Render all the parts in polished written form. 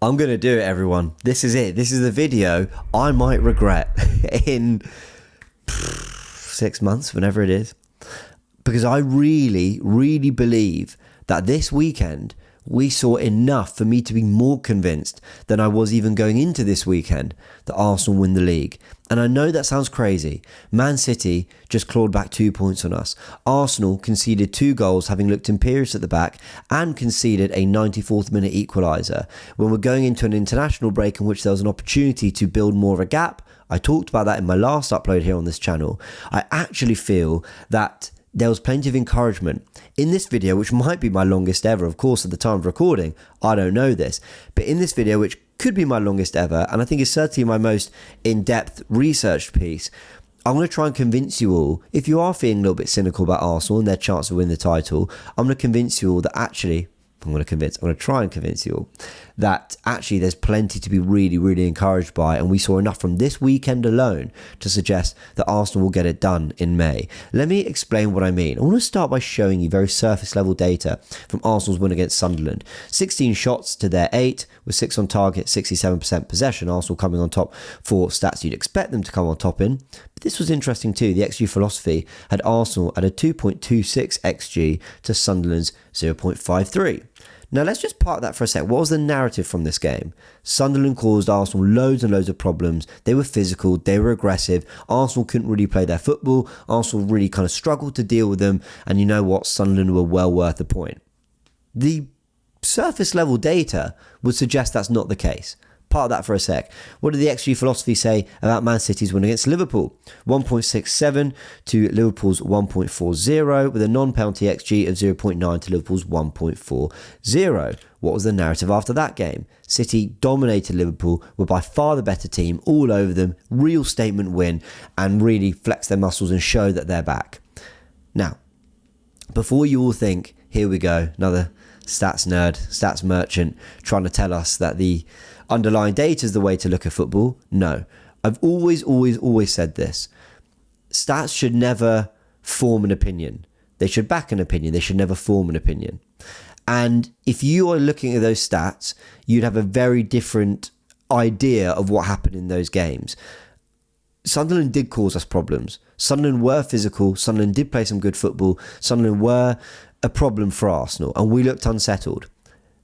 I'm going to do it, everyone. This is it. This is the video I might regret in 6 months, whenever it is. Because I really, really believe that this weekend we saw enough for me to be more convinced than I was even going into this weekend that Arsenal win the league. And I know that sounds crazy. Man City just clawed back 2 points on us. Arsenal conceded 2 goals, having looked imperious at the back, and conceded a 94th minute equaliser. When we're going into an international break in which there was an opportunity to build more of a gap, I talked about that in my last upload here on this channel. I actually feel that there was plenty of encouragement in this video, which might be my longest ever. Of course, at the time of recording, I don't know this, but in this video, which could be my longest ever, and I think is certainly my most in-depth researched piece, I'm going to try and convince you all, if you are feeling a little bit cynical about Arsenal and their chance to win the title, I'm going to convince you all that actually, I'm going to try and convince you all that actually there's plenty to be really, really encouraged by, and we saw enough from this weekend alone to suggest that Arsenal will get it done in May. Let me explain what I mean. I want to start by showing you very surface level data from Arsenal's win against Sunderland. 16 shots to their 8, with 6 on target, 67% possession. Arsenal coming on top for stats you'd expect them to come on top in. But this was interesting too. The XG philosophy had Arsenal at a 2.26 XG to Sunderland's 0.53. Now let's just park that for a sec. What was the narrative from this game? Sunderland caused Arsenal loads and loads of problems. They were physical, they were aggressive. Arsenal couldn't really play their football. Arsenal really kind of struggled to deal with them. And you know what? Sunderland were well worth a point. The surface level data would suggest that's not the case. Part that for a sec. What did the XG philosophy say about Man City's win against Liverpool? 1.67 to Liverpool's 1.40, with a non-penalty XG of 0.9 to Liverpool's 1.40. What was the narrative after that game? City dominated Liverpool, were by far the better team, all over them, real statement win, and really flex their muscles and show that they're back. Now, before you all think, here we go, another stats nerd, stats merchant, trying to tell us that the underlying data is the way to look at football. No, I've always said this. Stats should never form an opinion. They should back an opinion. They should never form an opinion. And if you are looking at those stats, you'd have a very different idea of what happened in those games. Sunderland did cause us problems. Sunderland were physical. Sunderland did play some good football. Sunderland were a problem for Arsenal, and we looked unsettled.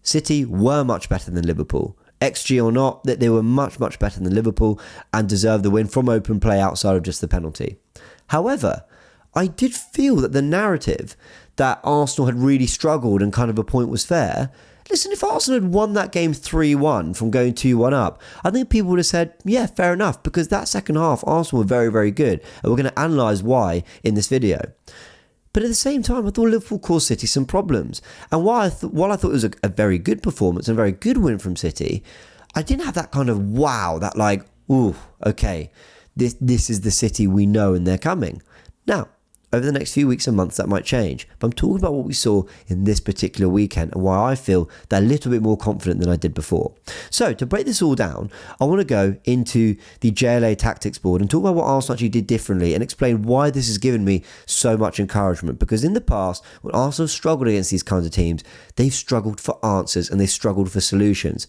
City were much better than Liverpool. XG or not, that they were much better than Liverpool and deserved the win from open play outside of just the penalty. However, I did feel that the narrative that Arsenal had really struggled and kind of a point was fair. Listen, if Arsenal had won that game 3-1 from going 2-1 up, I think people would have said, yeah, fair enough, because that second half, Arsenal were very, very good. And we're going to analyse why in this video. But at the same time, I thought Liverpool caused City some problems. And while I thought it was a very good performance and a very good win from City, I didn't have that kind of wow, that like, ooh, okay, this is the City we know and they're coming. Now, over the next few weeks and months, that might change. But I'm talking about what we saw in this particular weekend and why I feel that a little bit more confident than I did before. So to break this all down, I want to go into the JLA tactics board and talk about what Arsenal actually did differently and explain why this has given me so much encouragement. Because in the past, when Arsenal struggled against these kinds of teams, they've struggled for answers and they've struggled for solutions.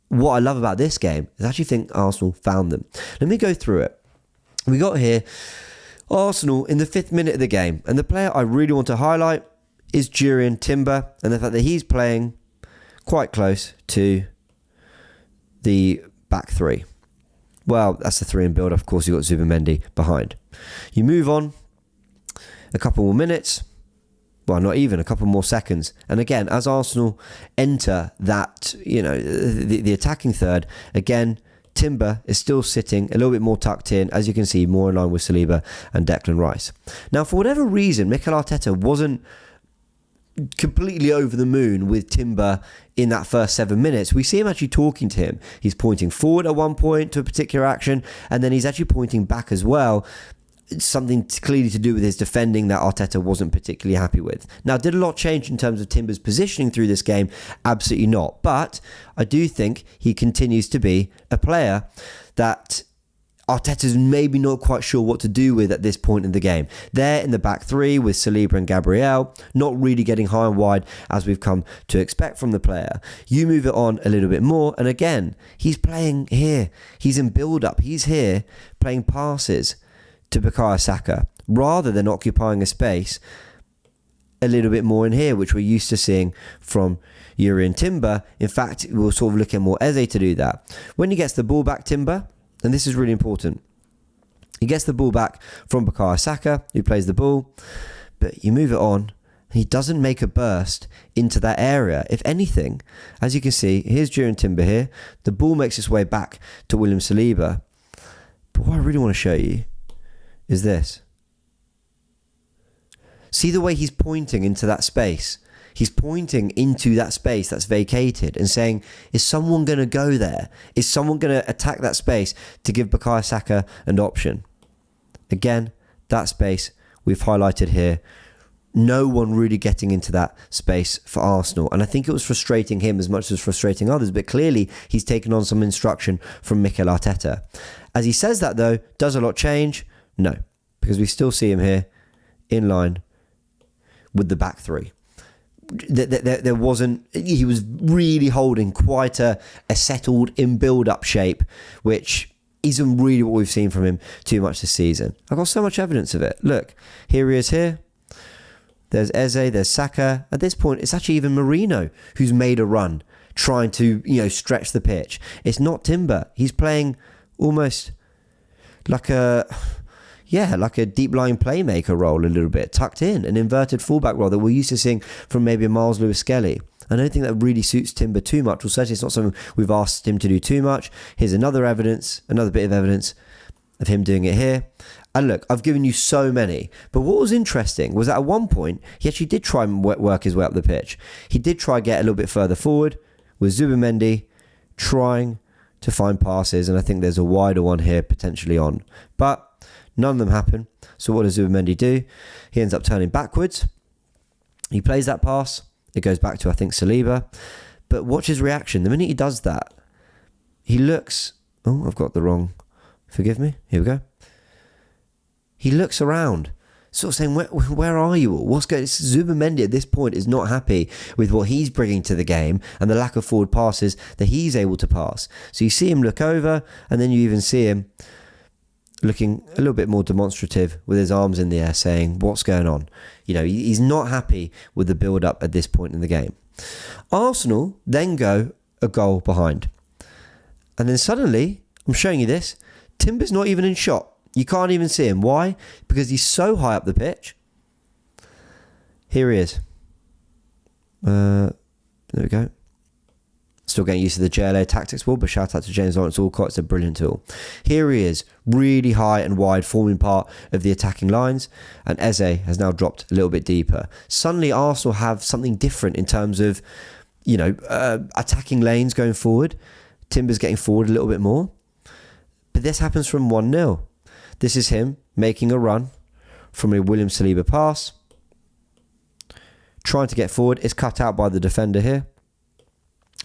What I love about this game is I actually think Arsenal found them. Let me go through it. We got here Arsenal in the 5th minute of the game, and the player I really want to highlight is Jurrien Timber, and the fact that he's playing quite close to the back 3. Well, that's the 3 in build. Of course, you've got Zubimendi behind. You move on a couple more minutes, well, not even a couple more seconds, and again, as Arsenal enter that, the attacking third, again, Timber is still sitting a little bit more tucked in, as you can see, more in line with Saliba and Declan Rice. Now, for whatever reason, Mikel Arteta wasn't completely over the moon with Timber in that first 7 minutes. We see him actually talking to him. He's pointing forward at one point to a particular action, and then he's actually pointing back as well. It's something clearly to do with his defending that Arteta wasn't particularly happy with. Now, did a lot change in terms of Timber's positioning through this game? Absolutely not. But I do think he continues to be a player that Arteta's maybe not quite sure what to do with at this point in the game. They're in the back three with Saliba and Gabriel, not really getting high and wide as we've come to expect from the player. You move it on a little bit more, and again, he's playing here. He's in build-up. He's here playing passes to Bukayo Saka rather than occupying a space a little bit more in here, which we're used to seeing from Yuri and Timber. In fact, we'll sort of look at more Eze to do that. When he gets the ball back, Timber, and this is really important, he gets the ball back from Bukayo Saka, who plays the ball, but you move it on, he doesn't make a burst into that area. If anything, as you can see, here's Jurgen Timber here, the ball makes its way back to William Saliba. But what I really want to show you is this. See the way he's pointing into that space? He's pointing into that space that's vacated and saying, is someone going to go there? Is someone going to attack that space to give Bukayo Saka an option? Again, that space we've highlighted here. No one really getting into that space for Arsenal. And I think it was frustrating him as much as frustrating others. But clearly, he's taken on some instruction from Mikel Arteta. As he says that, though, does a lot change? No, because we still see him here in line with the back three. There wasn't, he was really holding quite a settled in build-up shape, which isn't really what we've seen from him too much this season. I've got so much evidence of it. Look, here he is here. There's Eze, there's Saka. At this point, it's actually even Marino who's made a run, trying to, stretch the pitch. It's not Timber. He's playing almost like a deep-lying playmaker role a little bit, tucked in, an inverted fullback role that we're used to seeing from maybe a Miles Lewis-Skelly. I don't think that really suits Timber too much, or certainly it's not something we've asked him to do too much. Here's another bit of evidence of him doing it here. And look, I've given you so many, but what was interesting was that at one point, he actually did try and work his way up the pitch. He did try and get a little bit further forward with Zubimendi trying to find passes, and I think there's a wider one here potentially on. But none of them happen. So what does Zubimendi do? He ends up turning backwards. He plays that pass. It goes back to, I think, Saliba. But watch his reaction. The minute he does that, he looks... Oh, I've got the wrong... Forgive me. Here we go. He looks around, sort of saying, where are you all? What's going on? Zubimendi at this point is not happy with what he's bringing to the game and the lack of forward passes that he's able to pass. So you see him look over, and then you even see him looking a little bit more demonstrative with his arms in the air, saying, what's going on? He's not happy with the build-up at this point in the game. Arsenal then go a goal behind. And then suddenly, I'm showing you this, Timber's not even in shot. You can't even see him. Why? Because he's so high up the pitch. Here he is. There we go. Still getting used to the JLA tactics ball, but shout out to James Lawrence Alcott. It's a brilliant tool. Here he is, really high and wide, forming part of the attacking lines. And Eze has now dropped a little bit deeper. Suddenly, Arsenal have something different in terms of, attacking lanes going forward. Timber's getting forward a little bit more. But this happens from 1-0. This is him making a run from a William Saliba pass. Trying to get forward. It's cut out by the defender here.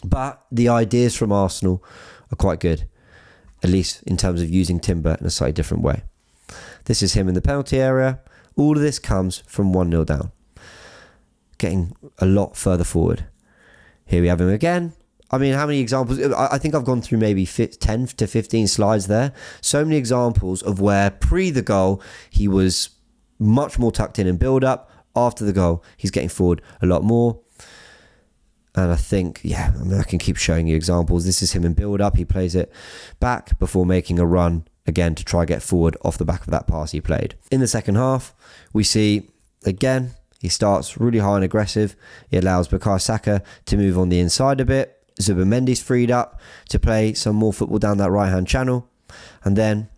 But the ideas from Arsenal are quite good, at least in terms of using Timber in a slightly different way. This is him in the penalty area. All of this comes from 1-0 down, getting a lot further forward. Here we have him again. I mean, how many examples? I think I've gone through maybe 10 to 15 slides there. So many examples of where pre the goal, he was much more tucked in and build up. After the goal, he's getting forward a lot more. And I think, I can keep showing you examples. This is him in build-up. He plays it back before making a run again to try get forward off the back of that pass he played. In the second half, we see, again, he starts really high and aggressive. He allows Bukayo Saka to move on the inside a bit. Zubimendi's freed up to play some more football down that right-hand channel. And then,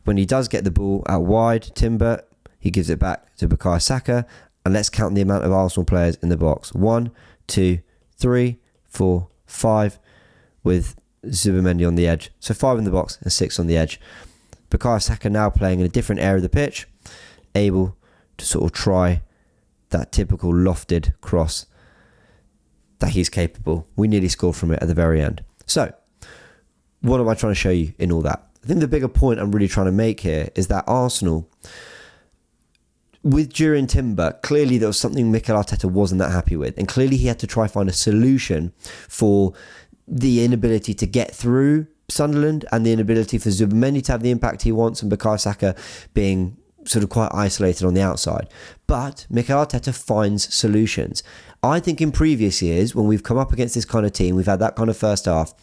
when he does get the ball out wide, Timber, he gives it back to Bukayo Saka. And let's count the amount of Arsenal players in the box. 1, 2, 3, 4, 5, with Zubimendi on the edge. So 5 in the box and 6 on the edge. Bukayo Saka now playing in a different area of the pitch, able to sort of try that typical lofted cross that he's capable. We nearly scored from it at the very end. So, what am I trying to show you in all that? I think the bigger point I'm really trying to make here is that Arsenal, with Jurrien Timber, clearly there was something Mikel Arteta wasn't that happy with. And clearly he had to try find a solution for the inability to get through Sunderland and the inability for Zubimendi to have the impact he wants and Bukayo Saka being sort of quite isolated on the outside. But Mikel Arteta finds solutions. I think in previous years, when we've come up against this kind of team, we've had that kind of first half,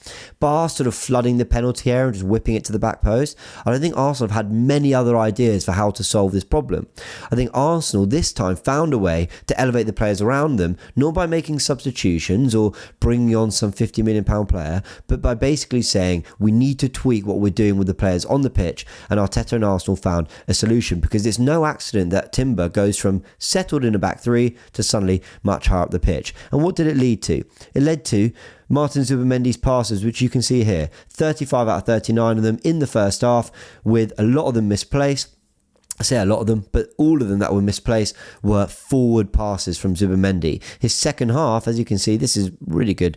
bar sort of flooding the penalty area and just whipping it to the back post, I don't think Arsenal have had many other ideas for how to solve this problem. I think Arsenal this time found a way to elevate the players around them, not by making substitutions or bringing on some £50 million player, but by basically saying we need to tweak what we're doing with the players on the pitch, and Arteta and Arsenal found a solution, because it's no accident that Timber goes from settled in a back three to suddenly much higher up the pitch. And what did it lead to? It led to Martin Zubimendi's passes, which you can see here, 35 out of 39 of them in the first half, with a lot of them misplaced. I say a lot of them, but all of them that were misplaced were forward passes from Zubimendi. His second half, as you can see, this is really good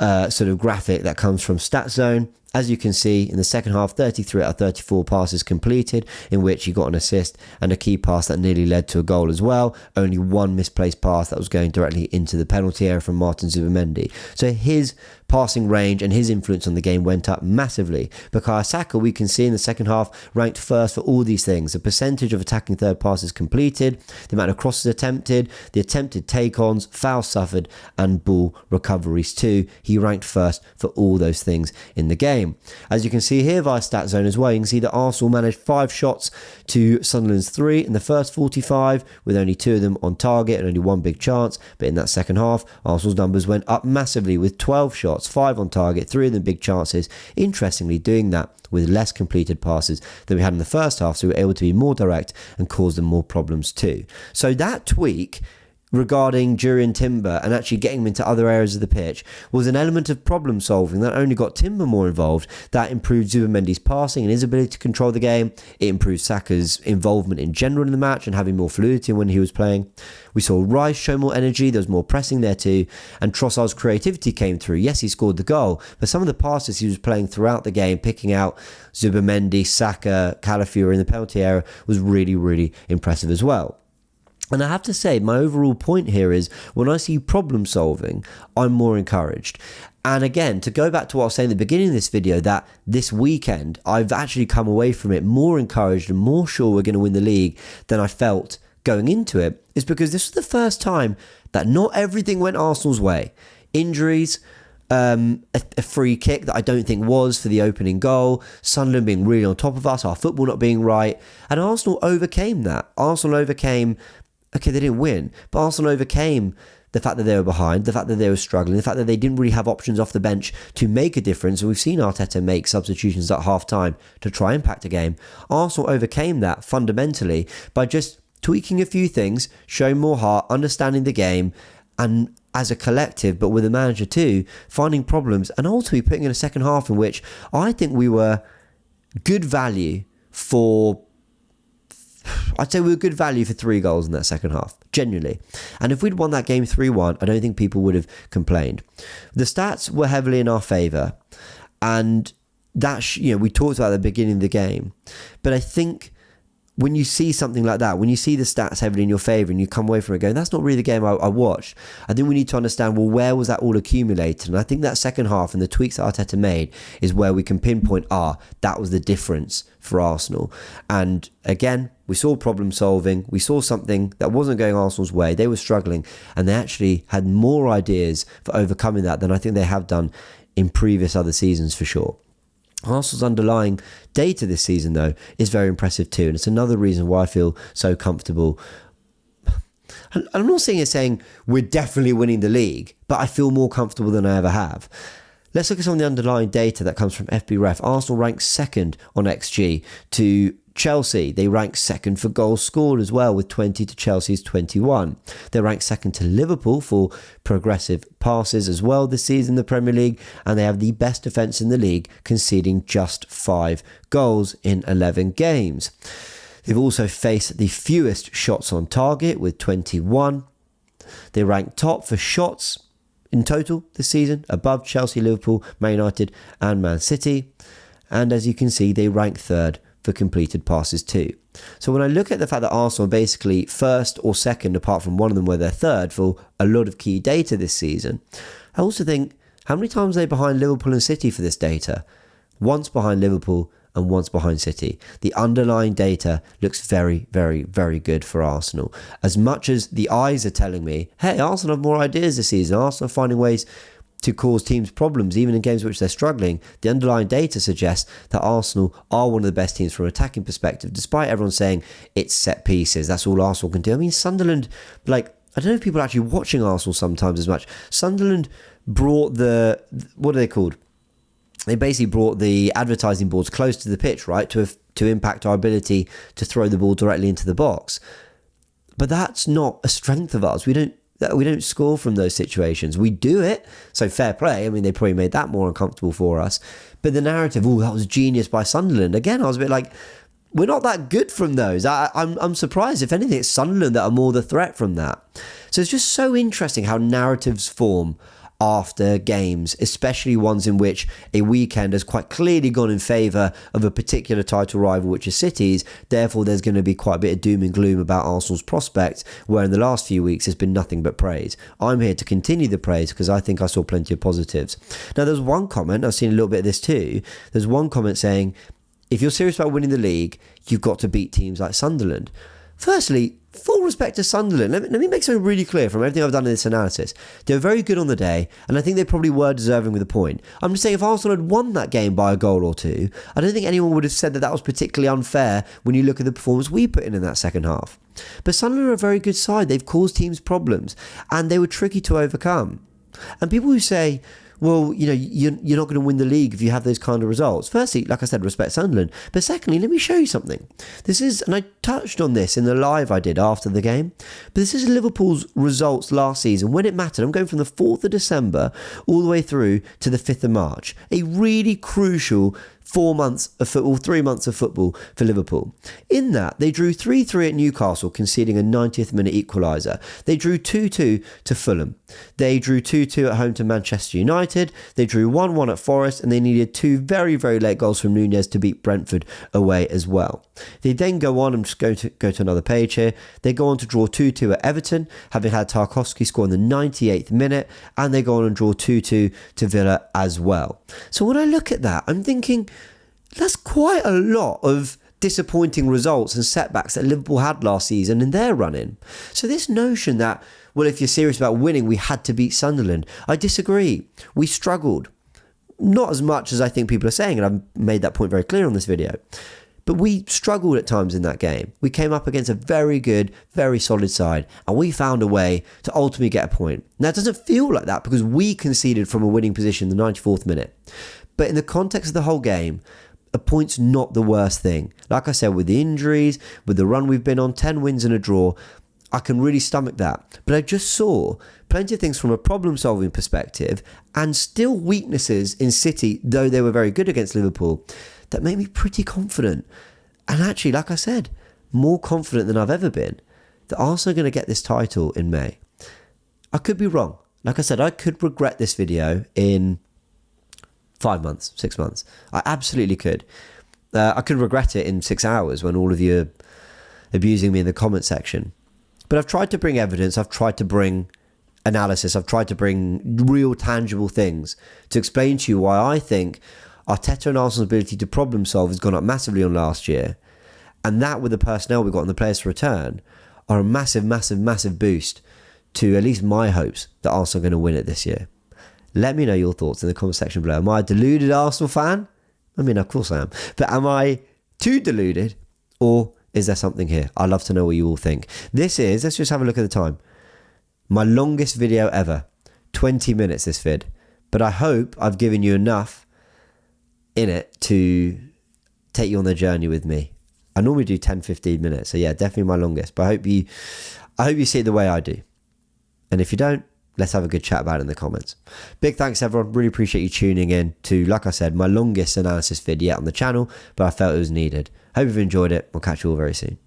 sort of graphic that comes from StatZone. As you can see, in the second half, 33 out of 34 passes completed, in which he got an assist and a key pass that nearly led to a goal as well. Only one misplaced pass that was going directly into the penalty area from Martin Zubimendi. So his passing range and his influence on the game went up massively. Bukayo Saka, we can see in the second half, ranked first for all these things. The percentage of attacking third passes completed, the amount of crosses attempted, the attempted take-ons, fouls suffered, and ball recoveries too. He ranked first for all those things in the game. As you can see here via StatZone as well, you can see that Arsenal managed 5 shots to Sunderland's 3 in the first 45, with only 2 of them on target and only 1 big chance. But in that second half, Arsenal's numbers went up massively with 12 shots, 5 on target, 3 of them big chances. Interestingly, doing that with less completed passes than we had in the first half, so we were able to be more direct and cause them more problems too. So that tweak regarding Jurrien Timber and actually getting him into other areas of the pitch was an element of problem solving that only got Timber more involved. That improved Zubimendi's passing and his ability to control the game. It improved Saka's involvement in general in the match and having more fluidity when he was playing. We saw Rice show more energy, there was more pressing there too, and Trossard's creativity came through. Yes, he scored the goal, but some of the passes he was playing throughout the game, picking out Zubimendi, Saka, Calafiori in the penalty area, was really, really impressive as well. And I have to say, my overall point here is, when I see problem solving, I'm more encouraged. And again, to go back to what I was saying at the beginning of this video, that this weekend, I've actually come away from it more encouraged and more sure we're going to win the league than I felt going into it, is because this was the first time that not everything went Arsenal's way. Injuries, a free kick that I don't think was for the opening goal, Sunderland being really on top of us, our football not being right, and Arsenal overcame that. Arsenal overcame... Okay, they didn't win, but Arsenal overcame the fact that they were behind, the fact that they were struggling, the fact that they didn't really have options off the bench to make a difference. And we've seen Arteta make substitutions at half-time to try and impact a game. Arsenal overcame that fundamentally by just tweaking a few things, showing more heart, understanding the game, and as a collective, but with a manager too, finding problems, and ultimately putting in a second half in which I think we were good value for... I'd say we were good value for 3 goals in that second half, genuinely. And if we'd won that game 3-1, I don't think people would have complained. The stats were heavily in our favour, and that we talked about at the beginning of the game. But I think when you see something like that, when you see the stats heavily in your favour and you come away from it going, that's not really the game I watched, I think we need to understand, well, where was that all accumulated? And I think that second half and the tweaks that Arteta made is where we can pinpoint, that was the difference for Arsenal. And again, we saw problem solving. We saw something that wasn't going Arsenal's way. They were struggling, and they actually had more ideas for overcoming that than I think they have done in previous other seasons for sure. Arsenal's underlying data this season, though, is very impressive too, and it's another reason why I feel so comfortable. I'm not saying we're definitely winning the league, but I feel more comfortable than I ever have. Let's look at some of the underlying data that comes from FBref. Arsenal ranks second on XG to Chelsea. They rank second for goals scored as well, with 20 to Chelsea's 21. They rank second to Liverpool for progressive passes as well this season in the Premier League, and they have the best defence in the league, conceding just 5 goals in 11 games. They've also faced the fewest shots on target with 21. They rank top for shots in total this season, above Chelsea, Liverpool, Man United and Man City. And as you can see, they rank third for completed passes too. So when I look at the fact that Arsenal are basically first or second, apart from one of them where they're third for a lot of key data this season, I also think, how many times are they behind Liverpool and City for this data? Once behind Liverpool and once behind City. The underlying data looks very, very, very good for Arsenal. As much as the eyes are telling me, hey, Arsenal have more ideas this season, Arsenal are finding ways to cause teams problems, even in games which they're struggling, the underlying data suggests that Arsenal are one of the best teams from an attacking perspective, despite everyone saying it's set pieces. That's all Arsenal can do. I mean, Sunderland, I don't know if people are actually watching Arsenal sometimes as much. Sunderland brought what are they called? They basically brought the advertising boards close to the pitch, right, to impact our ability to throw the ball directly into the box. But that's not a strength of ours. We don't score from those situations. We do it, so fair play. I mean, they probably made that more uncomfortable for us. But the narrative, that was genius by Sunderland. Again, I was a bit like, we're not that good from those. I'm surprised. If anything, it's Sunderland that are more the threat from that. So it's just so interesting how narratives form after games, especially ones in which a weekend has quite clearly gone in favour of a particular title rival, which is City's. Therefore, there's going to be quite a bit of doom and gloom about Arsenal's prospects, where in the last few weeks there's been nothing but praise. I'm here to continue the praise because I think I saw plenty of positives. Now, there's one comment, I've seen a little bit of this too, there's one comment saying, if you're serious about winning the league, you've got to beat teams like Sunderland. Firstly, full respect to Sunderland. Let me make something really clear from everything I've done in this analysis. They were very good on the day, and I think they probably were deserving with a point. I'm just saying, if Arsenal had won that game by a goal or two, I don't think anyone would have said that was particularly unfair when you look at the performance we put in that second half. But Sunderland are a very good side. They've caused teams problems, and they were tricky to overcome. And people who say, well, you're not going to win the league if you have those kind of results. Firstly, like I said, respect Sunderland. But secondly, let me show you something. This is, and I touched on this in the live I did after the game, but this is Liverpool's results last season when it mattered. I'm going from the 4th of December all the way through to the 5th of March. A really crucial 4 months of football, 3 months of football for Liverpool. In that, they drew 3-3 at Newcastle, conceding a 90th minute equaliser. They drew 2-2 to Fulham. They drew 2-2 at home to Manchester United. They drew 1-1 at Forest, and they needed 2 very, very late goals from Nunez to beat Brentford away as well. They then go on, I'm just going to go to another page here. They go on to draw 2-2 at Everton, having had Tarkowski score in the 98th minute, and they go on and draw 2-2 to Villa as well. So when I look at that, I'm thinking, that's quite a lot of disappointing results and setbacks that Liverpool had last season in their run-in. So this notion that, well, if you're serious about winning, we had to beat Sunderland, I disagree. We struggled. Not as much as I think people are saying, and I've made that point very clear on this video. But we struggled at times in that game. We came up against a very good, very solid side, and we found a way to ultimately get a point. Now, it doesn't feel like that because we conceded from a winning position in the 94th minute. But in the context of the whole game, a point's not the worst thing. Like I said, with the injuries, with the run we've been on, 10 wins and a draw, I can really stomach that. But I just saw plenty of things from a problem-solving perspective and still weaknesses in City, though they were very good against Liverpool, that made me pretty confident. And actually, like I said, more confident than I've ever been that Arsenal are going to get this title in May. I could be wrong. Like I said, I could regret this video in 5 months, 6 months. I absolutely could. I could regret it in 6 hours when all of you are abusing me in the comment section. But I've tried to bring evidence. I've tried to bring analysis. I've tried to bring real tangible things to explain to you why I think Arteta and Arsenal's ability to problem solve has gone up massively on last year. And that, with the personnel we've got and the players to return, are a massive, massive, massive boost to at least my hopes that Arsenal are going to win it this year. Let me know your thoughts in the comment section below. Am I a deluded Arsenal fan? I mean, of course I am. But am I too deluded? Or is there something here? I'd love to know what you all think. This is, let's just have a look at the time, my longest video ever. 20 minutes this vid. But I hope I've given you enough in it to take you on the journey with me. I normally do 10-15 minutes. So yeah, definitely my longest. But I hope you see it the way I do. And if you don't, let's have a good chat about it in the comments. Big thanks, everyone. Really appreciate you tuning in to, like I said, my longest analysis vid yet on the channel, but I felt it was needed. Hope you've enjoyed it. We'll catch you all very soon.